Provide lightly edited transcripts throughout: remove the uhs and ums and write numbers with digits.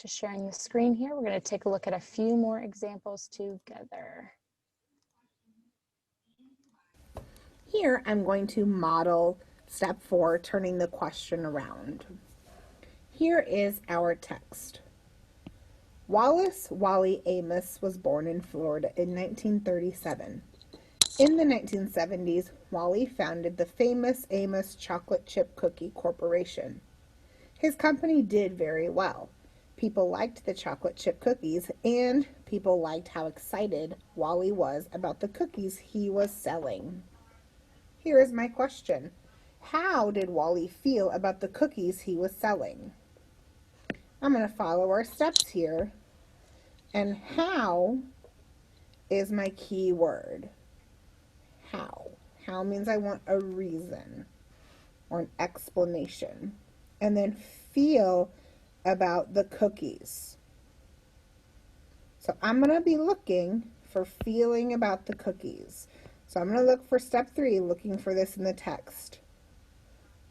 to sharing the screen here. We're going to take a look at a few more examples together. Here I'm going to model step 4, turning the question around. Here is our text. Wallace Wally Amos was born in Florida in 1937. In the 1970s, Wally founded the famous Amos Chocolate Chip Cookie Corporation. His company did very well. People liked the chocolate chip cookies, and people liked how excited Wally was about the cookies he was selling. Here is my question. How did Wally feel about the cookies he was selling? I'm going to follow our steps here. And how is my key word. How. How means I want a reason or an explanation. And then feel about the cookies. So I'm going to be looking for feeling about the cookies. So I'm going to look for step 3, looking for this in the text.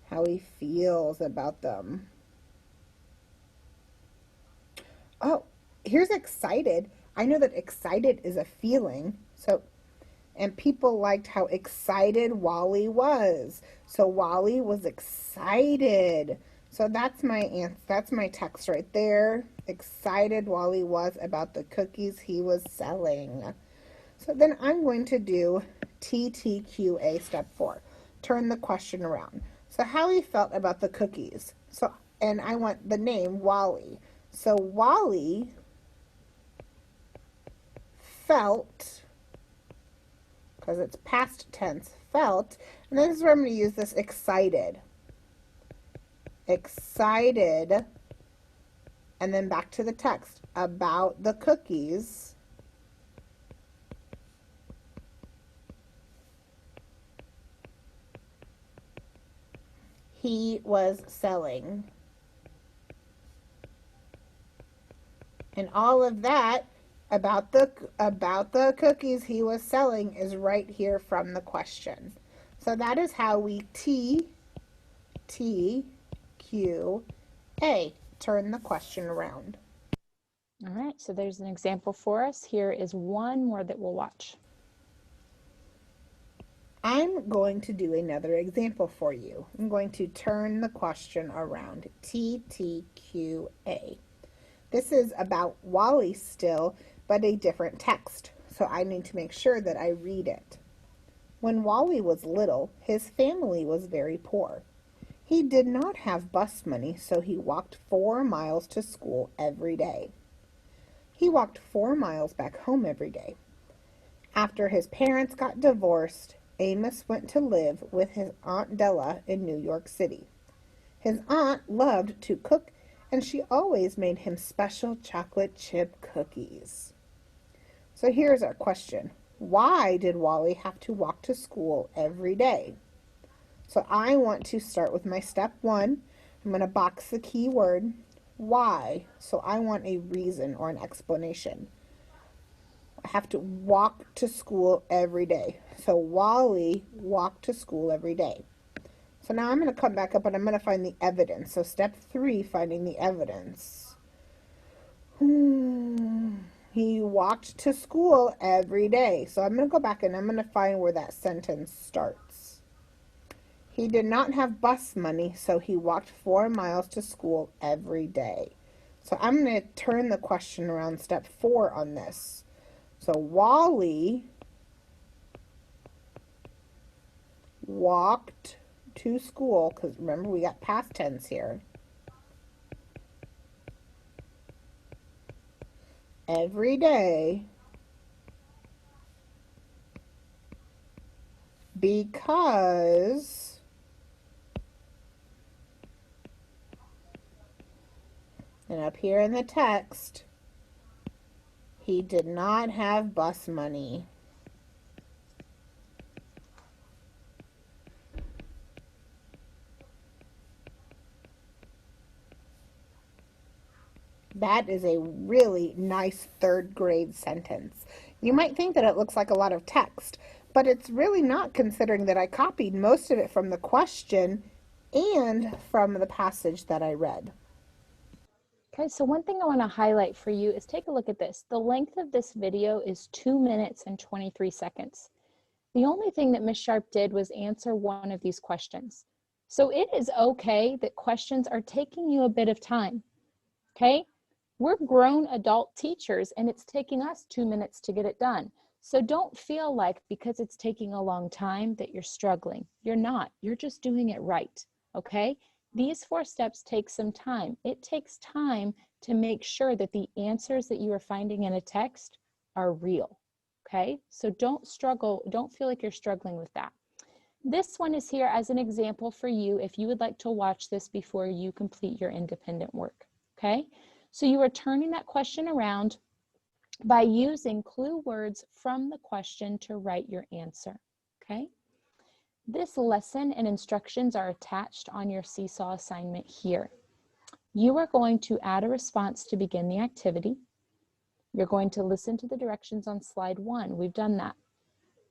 How he feels about them. Oh, here's excited. I know that excited is a feeling. And people liked how excited Wally was. So Wally was excited. So that's my answer. That's my text right there. Excited Wally was about the cookies he was selling. So then I'm going to do TTQA step 4. Turn the question around. So how he felt about the cookies. And I want the name Wally. So Wally felt, because it's past tense, felt, and this is where I'm going to use this excited. Excited, and then back to the text, about the cookies he was selling. And all of that about the cookies he was selling is right here from the question. So that is how we TTQA, turn the question around. All right, so there's an example for us. Here is one more that we'll watch. I'm going to do another example for you. I'm going to turn the question around. TTQA. This is about Wally still, but a different text, so I need to make sure that I read it. When Wally was little, his family was very poor. He did not have bus money, so he walked 4 miles to school every day. He walked 4 miles back home every day. After his parents got divorced, Amos went to live with his Aunt Della in New York City. His aunt loved to cook, and she always made him special chocolate chip cookies. So here's our question. Why did Wally have to walk to school every day? So I want to start with my step 1. I'm going to box the key word, why. So I want a reason or an explanation. I have to walk to school every day. So Wally walked to school every day. So now I'm going to come back up and I'm going to find the evidence. So step 3, finding the evidence. He walked to school every day. So I'm going to go back and I'm going to find where that sentence starts. He did not have bus money, so he walked 4 miles to school every day. So I'm going to turn the question around, step 4 on this. So Wally walked to school, because remember we got past tense here, every day because and up here in the text, he did not have bus money. That is a really nice 3rd grade sentence. You might think that it looks like a lot of text, but it's really not, considering that I copied most of it from the question and from the passage that I read. Okay, so one thing I want to highlight for you is take a look at this. The length of this video is 2 minutes and 23 seconds. The only thing that Ms. Sharp did was answer one of these questions. So it is okay that questions are taking you a bit of time, okay? We're grown adult teachers and it's taking us 2 minutes to get it done. So don't feel like because it's taking a long time that you're struggling. You're not, you're just doing it right, okay? These 4 steps take some time. It takes time to make sure that the answers that you are finding in a text are real, okay? So don't struggle, don't feel like you're struggling with that. This one is here as an example for you if you would like to watch this before you complete your independent work, okay? So you are turning that question around by using clue words from the question to write your answer, okay? This lesson and instructions are attached on your Seesaw assignment here. You are going to add a response to begin the activity. You're going to listen to the directions on slide 1. We've done that.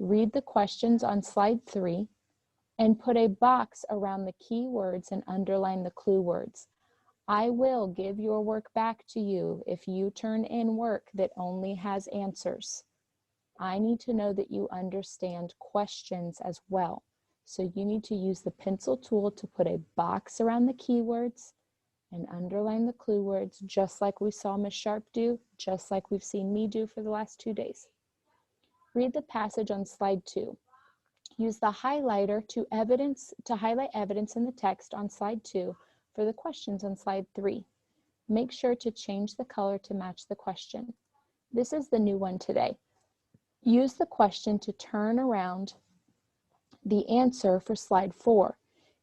Read the questions on slide 3 and put a box around the key words and underline the clue words. I will give your work back to you if you turn in work that only has answers. I need to know that you understand questions as well. So you need to use the pencil tool to put a box around the keywords and underline the clue words, just like we saw Ms. Sharp do, just like we've seen me do for the last 2 days. Read the passage on slide 2. Use the highlighter to highlight evidence in the text on slide 2 for the questions on slide 3. Make sure to change the color to match the question. This is the new one today. Use the question to turn around the answer for slide 4.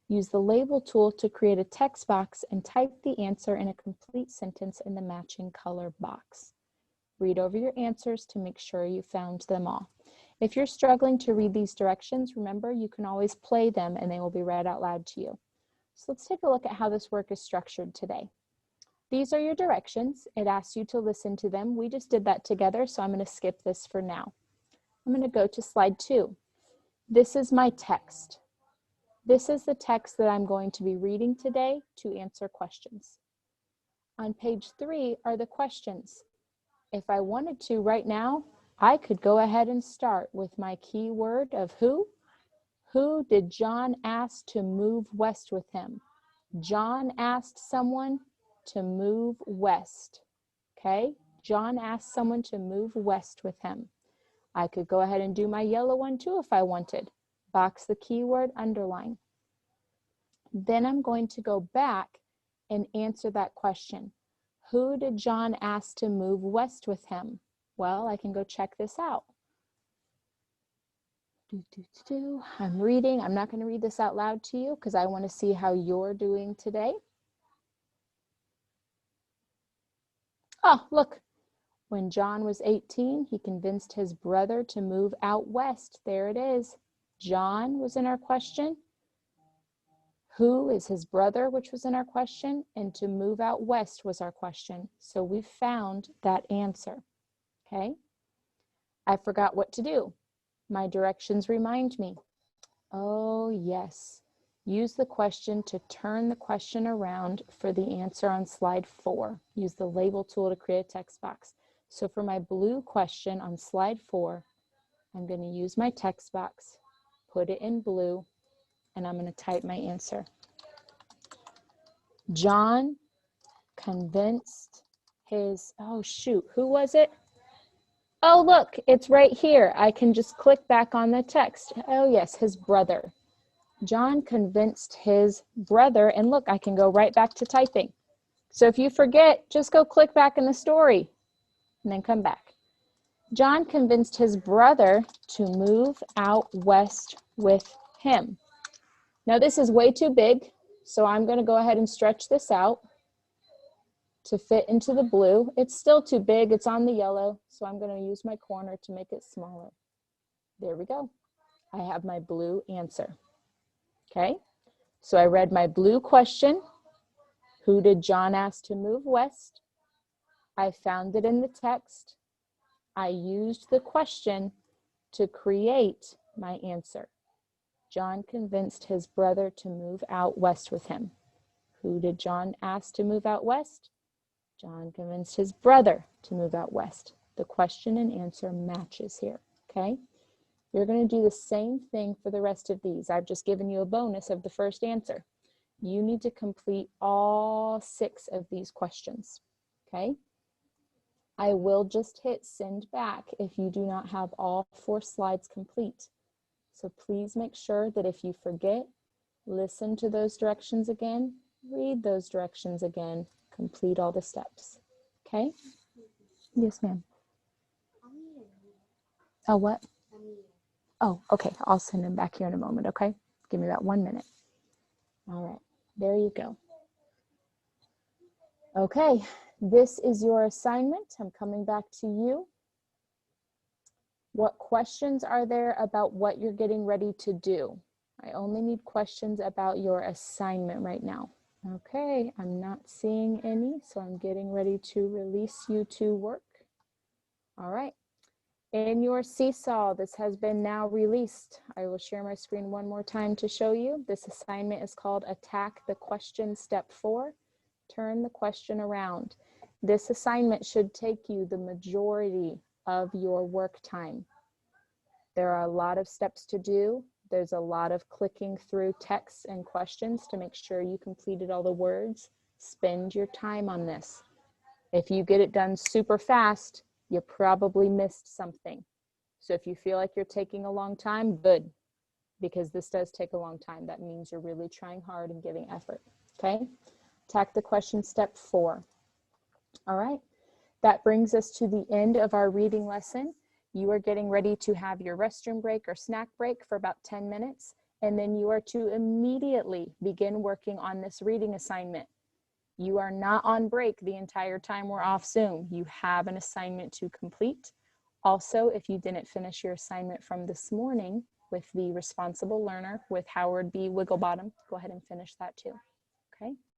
Use the label tool to create a text box and type the answer in a complete sentence in the matching color box. Read over your answers to make sure you found them all. If you're struggling to read these directions, remember you can always play them and they will be read out loud to you. So let's take a look at how this work is structured today. These are your directions. It asks you to listen to them. We just did that together, so I'm going to skip this for now. I'm going to go to slide 2. This is my text. This is the text that I'm going to be reading today to answer questions. On page 3 are the questions. If I wanted to right now, I could go ahead and start with my keyword of who. Who did John ask to move west with him? John asked someone to move west, okay? John asked someone to move west with him. I could go ahead and do my yellow one too if I wanted. Box the keyword, underline. Then I'm going to go back and answer that question. Who did John ask to move west with him? Well, I can go check this out. I'm reading. I'm not going to read this out loud to you because I want to see how you're doing today. Oh, look. When John was 18, he convinced his brother to move out west. There it is. John was in our question. Who is his brother, which was in our question, and to move out west was our question. So we found that answer, okay? I forgot what to do. My directions remind me. Oh, yes. Use the question to turn the question around for the answer on slide 4. Use the label tool to create a text box. So for my blue question on slide 4, I'm going to use my text box, put it in blue, and I'm going to type my answer. John convinced his, oh shoot, who was it? Oh, look, it's right here. I can just click back on the text. Oh yes, his brother. John convinced his brother, and look, I can go right back to typing. So if you forget, just go click back in the story and then come back. John convinced his brother to move out west with him. Now this is way too big, so I'm going to go ahead and stretch this out to fit into the blue. It's still too big, it's on the yellow, so I'm going to use my corner to make it smaller. There we go. I have my blue answer. Okay, so I read my blue question. Who did John ask to move west? I found it in the text. I used the question to create my answer. John convinced his brother to move out west with him. Who did John ask to move out west? John convinced his brother to move out west. The question and answer matches here, okay? You're going to do the same thing for the rest of these. I've just given you a bonus of the first answer. You need to complete all 6 of these questions, okay? I will just hit send back if you do not have all 4 slides complete. So please make sure that if you forget, listen to those directions again, read those directions again, complete all the steps, okay? Yes, ma'am. Oh, what? Oh, okay, I'll send them back here in a moment, okay? Give me about 1 minute. All right, there you go. Okay, this is your assignment. I'm coming back to you. What questions are there about what you're getting ready to do? I only need questions about your assignment right now. Okay, I'm not seeing any, so I'm getting ready to release you to work. All right. In your seesaw, this has been now released. I will share my screen one more time to show you. This assignment is called Attack the Question Step 4. Turn the question around. This assignment should take you the majority of your work time. There are a lot of steps to do. There's a lot of clicking through texts and questions to make sure you completed all the words. Spend your time on this. If you get it done super fast, you probably missed something. So if you feel like you're taking a long time, good, because this does take a long time. That means you're really trying hard and giving effort, okay? Attack the question step 4. All right, that brings us to the end of our reading lesson. You are getting ready to have your restroom break or snack break for about 10 minutes, and then you are to immediately begin working on this reading assignment. You are not on break the entire time we're off Zoom. You have an assignment to complete. Also, if you didn't finish your assignment from this morning with the Responsible Learner with Howard B. Wigglebottom, go ahead and finish that too, okay?